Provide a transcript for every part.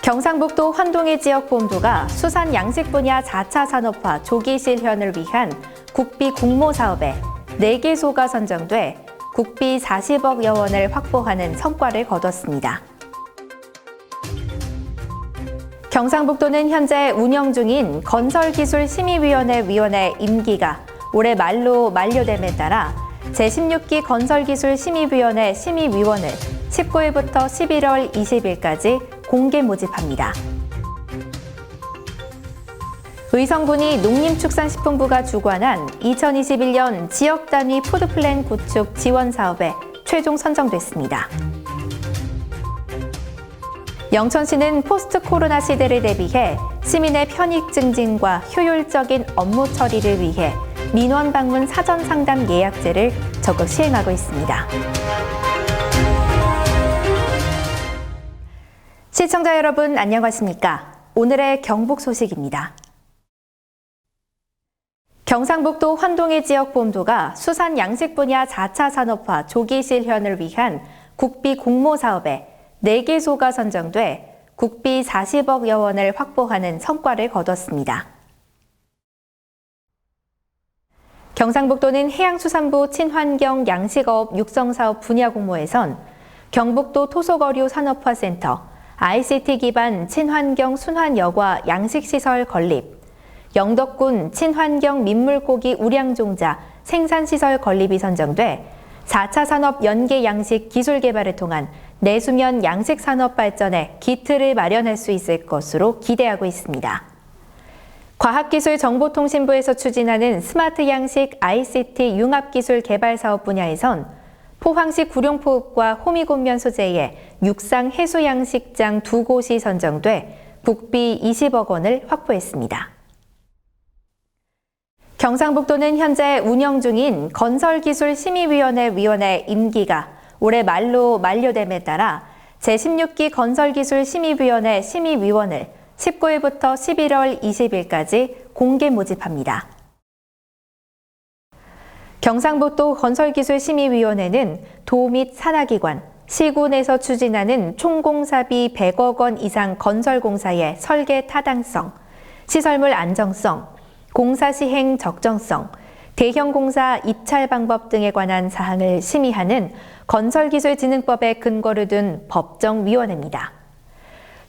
경상북도 환동의 지역본부가 수산 양식 분야 4차 산업화 조기 실현을 위한 국비 공모 사업에 4개소가 선정돼 국비 40억여 원을 확보하는 성과를 거뒀습니다. 경상북도는 현재 운영 중인 건설기술심의위원회 위원회 임기가 올해 말로 만료됨에 따라 제16기 건설기술심의위원회 심의위원을 19일부터 11월 20일까지 공개 모집합니다. 의성군이 농림축산식품부가 주관한 2021년 지역단위 푸드플랜 구축 지원 사업에 최종 선정됐습니다. 영천시는 포스트 코로나 시대를 대비해 시민의 편익 증진과 효율적인 업무 처리를 위해 민원 방문 사전 상담 예약제를 적극 시행하고 있습니다. 시청자 여러분 안녕하십니까? 오늘의 경북 소식입니다. 경상북도 환동의 지역본부가 수산 양식 분야 4차 산업화 조기 실현을 위한 국비 공모 사업에 4개소가 선정돼 국비 40억여 원을 확보하는 성과를 거뒀습니다. 경상북도는 해양수산부 친환경 양식어업 육성사업 분야 공모에선 경북도 토속어류산업화센터, ICT 기반 친환경 순환여과 양식시설 건립, 영덕군 친환경 민물고기 우량종자 생산시설 건립이 선정돼 4차 산업 연계 양식 기술 개발을 통한 내수면 양식 산업 발전에 기틀을 마련할 수 있을 것으로 기대하고 있습니다. 과학기술정보통신부에서 추진하는 스마트 양식 ICT 융합기술 개발 사업 분야에선 포항시 구룡포읍과 호미곶면 소재의 육상 해수양식장 2곳이 선정돼 국비 20억 원을 확보했습니다. 경상북도는 현재 운영 중인 건설기술심의위원회 위원회 임기가 올해 말로 만료됨에 따라 제16기 건설기술심의위원회 심의위원을 19일부터 11월 20일까지 공개 모집합니다. 경상북도 건설기술심의위원회는 도 및 산하기관, 시군에서 추진하는 총공사비 100억 원 이상 건설공사의 설계 타당성, 시설물 안정성, 공사 시행 적정성, 대형공사 입찰 방법 등에 관한 사항을 심의하는 건설기술진흥법에 근거를 둔 법정위원회입니다.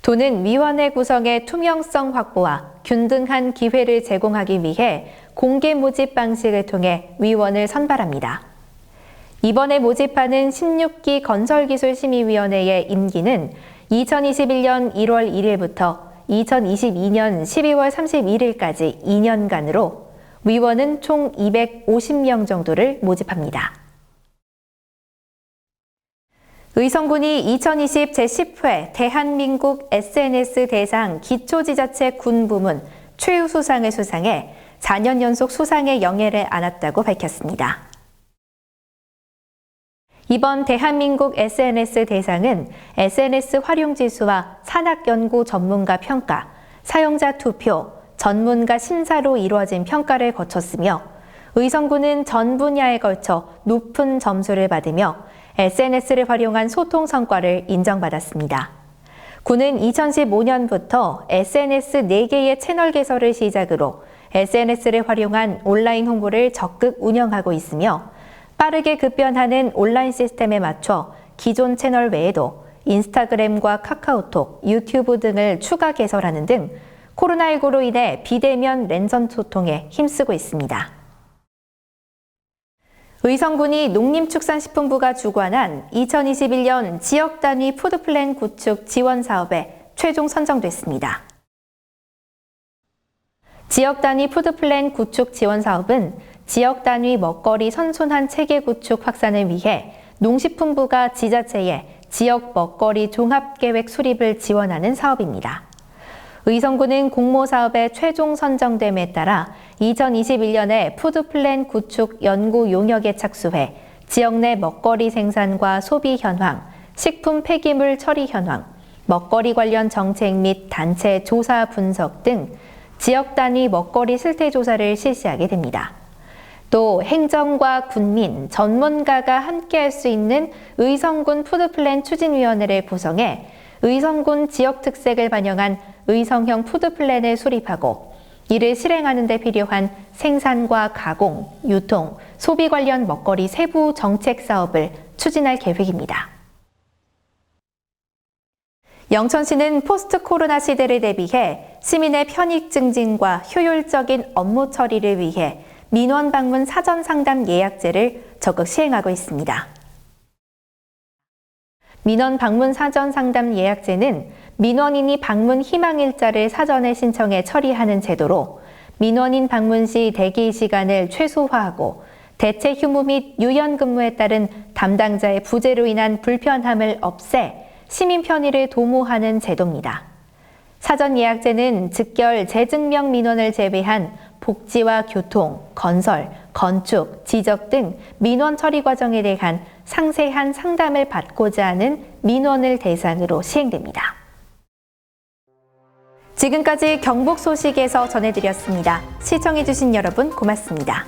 도는 위원회 구성의 투명성 확보와 균등한 기회를 제공하기 위해 공개 모집 방식을 통해 위원을 선발합니다. 이번에 모집하는 16기 건설기술심의위원회의 임기는 2021년 1월 1일부터 2022년 12월 31일까지 2년간으로 위원은 총 250명 정도를 모집합니다. 의성군이 2020 제10회 대한민국 SNS 대상 기초지자체 군 부문 최우수상을 수상해 4년 연속 수상의 영예를 안았다고 밝혔습니다. 이번 대한민국 SNS 대상은 SNS 활용지수와 산학연구 전문가 평가, 사용자 투표, 전문가 심사로 이루어진 평가를 거쳤으며 의성군은 전 분야에 걸쳐 높은 점수를 받으며 SNS를 활용한 소통 성과를 인정받았습니다. 군은 2015년부터 SNS 4개의 채널 개설을 시작으로 SNS를 활용한 온라인 홍보를 적극 운영하고 있으며 빠르게 급변하는 온라인 시스템에 맞춰 기존 채널 외에도 인스타그램과 카카오톡, 유튜브 등을 추가 개설하는 등 코로나19로 인해 비대면 랜선 소통에 힘쓰고 있습니다. 의성군이 농림축산식품부가 주관한 2021년 지역단위 푸드플랜 구축 지원 사업에 최종 선정됐습니다. 지역단위 푸드플랜 구축 지원 사업은 지역단위 먹거리 선순환 체계 구축 확산을 위해 농식품부가 지자체에 지역 먹거리 종합계획 수립을 지원하는 사업입니다. 의성군은 공모사업에 최종 선정됨에 따라 2021년에 푸드플랜 구축 연구 용역에 착수해 지역 내 먹거리 생산과 소비 현황, 식품 폐기물 처리 현황, 먹거리 관련 정책 및 단체 조사 분석 등 지역 단위 먹거리 실태 조사를 실시하게 됩니다. 또 행정과 군민, 전문가가 함께할 수 있는 의성군 푸드플랜 추진위원회를 구성해 의성군 지역 특색을 반영한 의성형 푸드플랜을 수립하고 이를 실행하는 데 필요한 생산과 가공, 유통, 소비 관련 먹거리 세부 정책 사업을 추진할 계획입니다. 영천시는 포스트 코로나 시대를 대비해 시민의 편익 증진과 효율적인 업무 처리를 위해 민원 방문 사전 상담 예약제를 적극 시행하고 있습니다. 민원 방문 사전 상담 예약제는 민원인이 방문 희망 일자를 사전에 신청해 처리하는 제도로 민원인 방문 시 대기 시간을 최소화하고 대체 휴무 및 유연 근무에 따른 담당자의 부재로 인한 불편함을 없애 시민 편의를 도모하는 제도입니다. 사전 예약제는 직결 재증명 민원을 제외한 복지와 교통, 건설, 건축, 지적 등 민원 처리 과정에 대한 상세한 상담을 받고자 하는 민원을 대상으로 시행됩니다. 지금까지 경북 소식에서 전해드렸습니다. 시청해주신 여러분 고맙습니다.